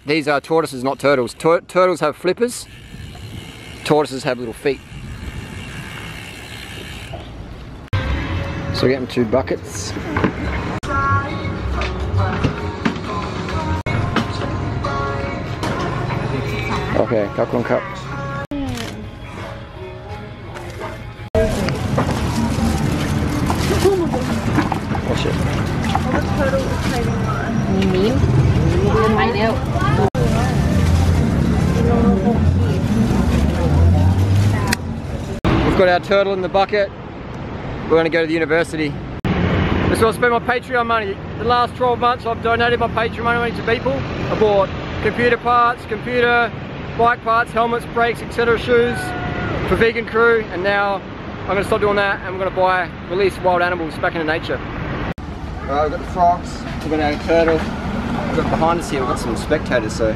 These are tortoises, not turtles. Turtles have flippers. Tortoises have little feet. So we're getting 2 buckets. Okay, cup on cup. Watch it. We've got our turtle in the bucket. We're going to go to the university. That's where I spend my Patreon money. The last 12 months I've donated my Patreon money to people. I bought computer parts, bike parts, helmets, brakes, etc. shoes for vegan crew, and now I'm going to stop doing that and we're going to release wild animals back into nature. Alright, we've got the frogs, we've got our turtle, we've got behind us here, we've got some spectators, so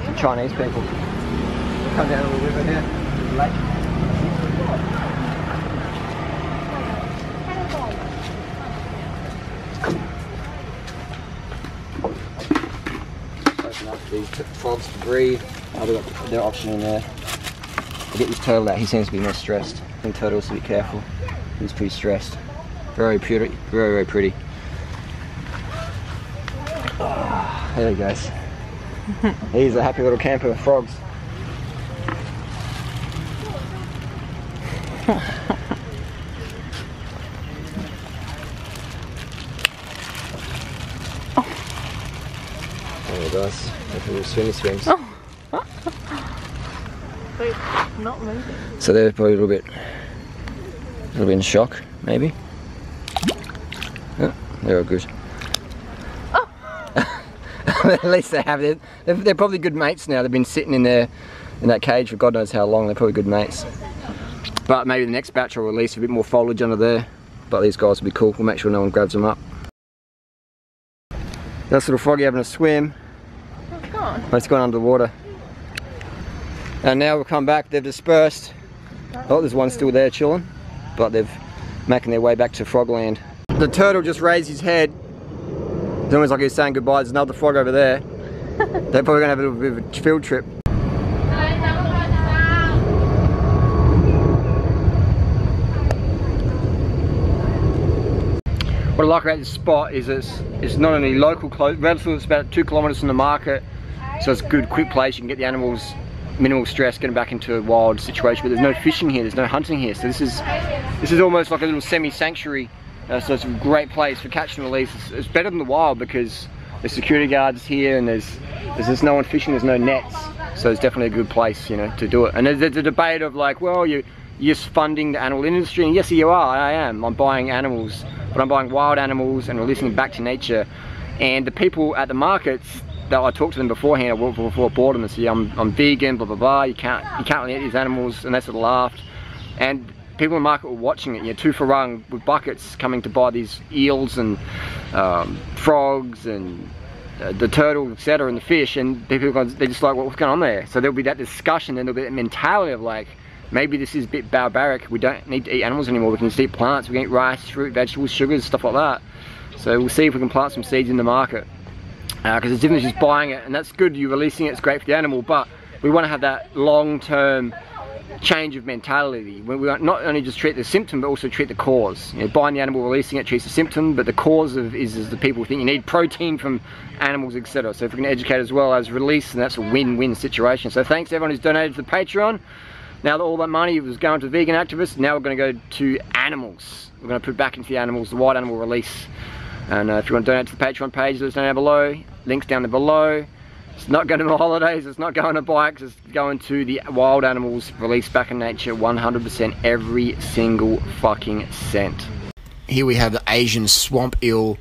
some Chinese people. Come down a little river here, the lake. Open up these frogs to breathe. Oh, they've got their oxygen in there. I'll get this turtle out, he seems to be more stressed. I think turtles should be careful. He's pretty stressed. Very pretty, very pretty. Oh, there he goes. He's a happy little camper of frogs. There he goes. Little swingy swings. Wait, not moving. So they're probably a little bit in shock, maybe. Oh, they're all good. Oh. At least they have it. They're probably good mates now. They've been sitting in that cage for God knows how long. They're probably good mates. But maybe the next batch will release a bit more foliage under there. But these guys will be cool. We'll make sure no one grabs them up. That's little froggy having a swim. It's gone. Oh, it's gone under the water. And now we'll come back. They've dispersed. Oh, there's one still there chilling. But they're making their way back to frogland. The turtle just raised his head. It's almost like he's saying goodbye. There's another frog over there. They're probably going to have a little bit of a field trip. What I like about this spot is it's not only local close, relatively it's about 2 kilometres from the market, so it's a good quick place. You can get the animals minimal stress getting back into a wild situation, but there's no fishing here, there's no hunting here, so this is almost like a little semi-sanctuary. So it's a great place for catch and release. It's better than the wild because there's security guards here and there's just no one fishing, there's no nets, so it's definitely a good place, you know, to do it. And there's a debate of like, well, you're just funding the animal industry, and yes you are, I am. I'm buying animals, but I'm buying wild animals and releasing them back to nature. And the people at the markets, that I talked to them beforehand, before I bought them, and said, I'm vegan, blah blah blah, you can't really eat these animals, and they sort of laughed. And people in the market were watching it, you know, 2 farang with buckets coming to buy these eels and frogs and the turtle, etc., and the fish, and they're just like, well, what's going on there? So there'll be that discussion, and there'll be that mentality of like, maybe this is a bit barbaric, we don't need to eat animals anymore, we can just eat plants, we can eat rice, fruit, vegetables, sugars, stuff like that. So we'll see if we can plant some seeds in the market. Because it's different than just buying it, and that's good, you're releasing it, it's great for the animal, but we want to have that long-term change of mentality. We not only just treat the symptom, but also treat the cause. You know, buying the animal, releasing it treats the symptom, but the cause is the people think you need protein from animals, etc. So if we can educate as well as release, then that's a win-win situation. So thanks to everyone who's donated to the Patreon. Now that all that money was going to vegan activists, now we're going to go to animals. We're going to put back into the animals, the wild animal release. And if you want to donate to the Patreon page, let us know down below. Links down there below. It's not going to my holidays, it's not going to bikes, it's going to the wild animals released back in nature 100%, every single fucking cent. Here we have the Asian swamp eel,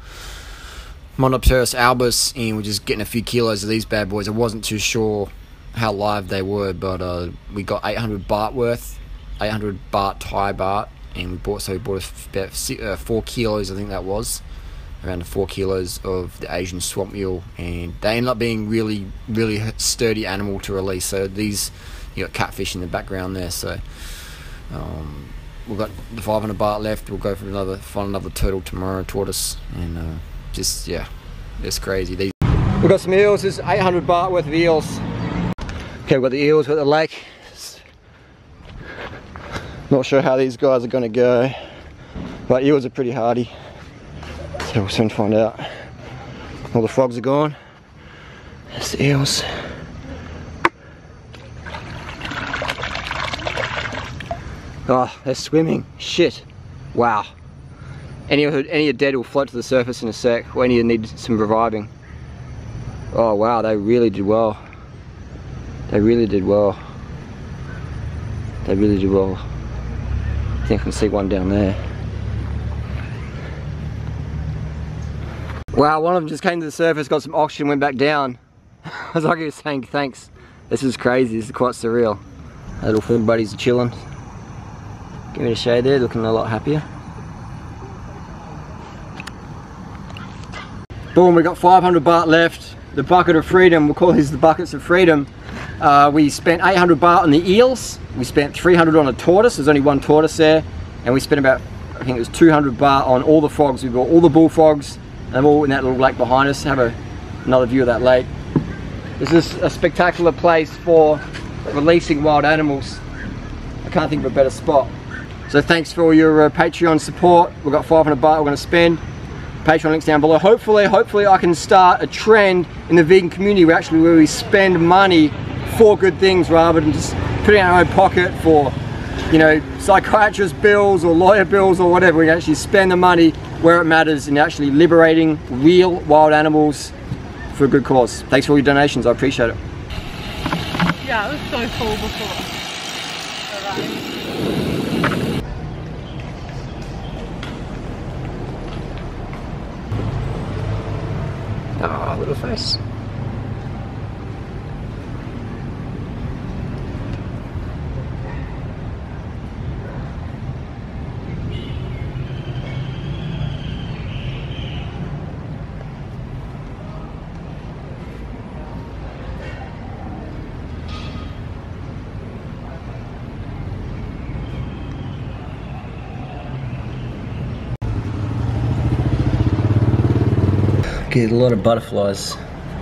Monopterus albus, and we're just getting a few kilos of these bad boys. I wasn't too sure how live they were, but we got 800 baht worth, 800 baht Thai baht, and we bought about 4 kilos, I think that was. Around 4 kilos of the Asian swamp eel, and they end up being really sturdy animal to release. So these, you got catfish in the background there, so we've got the 500 baht left. We'll go for find another turtle tomorrow, tortoise, and just, yeah, it's crazy. We've got some eels. There's 800 baht worth of eels. Okay, we've got the eels, we've got the lake. Not sure how these guys are going to go, but eels are pretty hardy. So we'll soon find out. All the frogs are gone. There's the eels. Oh, they're swimming. Shit. Wow. Any are dead will float to the surface in a sec. Or any need some reviving. Oh wow, they really did well. They really did well. They really did well. I think I can see one down there. Wow, one of them just came to the surface, got some oxygen, went back down. I was like he was saying thanks. This is crazy, this is quite surreal. Our little food buddies are chilling. Give me a shade there, looking a lot happier. Boom, we got 500 baht left. The bucket of freedom, we'll call these the buckets of freedom. We spent 800 baht on the eels. We spent 300 on a tortoise, there's only one tortoise there. And we spent about, I think it was 200 baht on all the frogs. We bought all the bullfrogs, and they're all in that little lake behind us. Have another view of that lake. This is a spectacular place for releasing wild animals. I can't think of a better spot. So thanks for all your Patreon support. We've got 500 baht we're going to spend. Patreon links down below. Hopefully I can start a trend in the vegan community where we spend money for good things rather than just putting it in our own pocket for, you know, psychiatrist bills or lawyer bills or whatever. We can actually spend the money where it matters in actually liberating real wild animals for a good cause. Thanks for all your donations, I appreciate it. Yeah, it was so full before. Ah, little face. Get a lot of butterflies.